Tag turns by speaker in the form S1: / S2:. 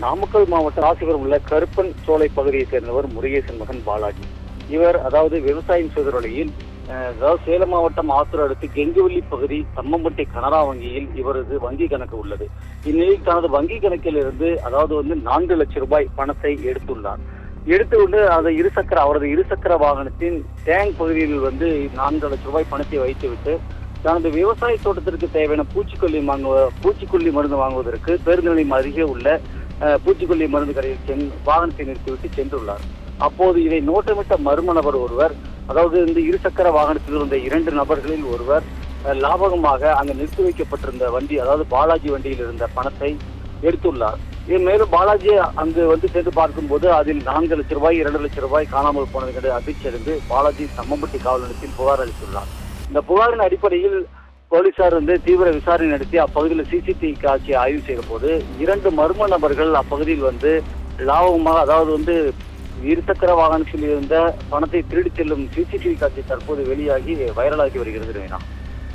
S1: நாமக்கல் மாவட்டம் ராசிபுரம் உள்ள கருப்பன் சோலை பகுதியை சேர்ந்தவர் முருகேசன் மகன் பாலாஜி. இவர் அதாவது விவசாயம் செய்த வழியில் அதாவது சேலம் மாவட்டம் ஆத்தூர் அடுத்து கெங்குவெள்ளி பகுதி தம்மம்பட்டி கனரா வங்கியில் இவரது வங்கி கணக்கு உள்ளது. இந்நிலையில் தனது வங்கி கணக்கில் இருந்து அதாவது 4 லட்சம் ரூபாய் பணத்தை எடுத்துக்கொண்டு அவரது இருசக்கர வாகனத்தின் டேங்க் பகுதியில் 4 லட்சம் ரூபாய் பணத்தை வைத்துவிட்டு தனது விவசாய தோட்டத்திற்கு தேவையான பூச்சிக்கொல்லி மருந்து வாங்குவதற்கு பேருந்து நிலையம் அருகே உள்ள பூச்சிக்கொல்லி மருந்து கடையில் வாகனத்தை நிறுத்திவிட்டு சென்றுள்ளார். அப்போது இதை நோட்டமிட்ட மர்ம நபர் ஒருவர், அதாவது இந்த இருசக்கர வாகனத்தில் வந்த 2 நபர்களில் ஒருவர் லாபகமாக அங்கு நிறுத்தி வைக்கப்பட்டிருந்த வண்டி, அதாவது பாலாஜி வண்டியில் இருந்த பணத்தை எடுத்துள்ளார். மேலும் பாலாஜி அங்கு சென்று பார்க்கும்போது அதில் 4 லட்சம் ரூபாய் 2 லட்சம் ரூபாய் காணாமல் போனது கண்டு அதிர்ச்சியடைந்து பாலாஜி தம்மம்பட்டி காவல் நிலையத்தில் புகார் அளித்துள்ளார். இந்த புகாரின் அடிப்படையில் போலீசார் தீவிர விசாரணை நடத்தி அப்பகுதியில் சிசிடிவி காட்சியை ஆய்வு செய்த போது 2 மர்ம நபர்கள் அப்பகுதியில் லாபகமாக, அதாவது இருசக்கர வாகனத்தில் இருந்த பணத்தை திருடி செல்லும் சிசிடிவி காட்சி தற்போது வெளியாகி வைரலாகி வருகிறது.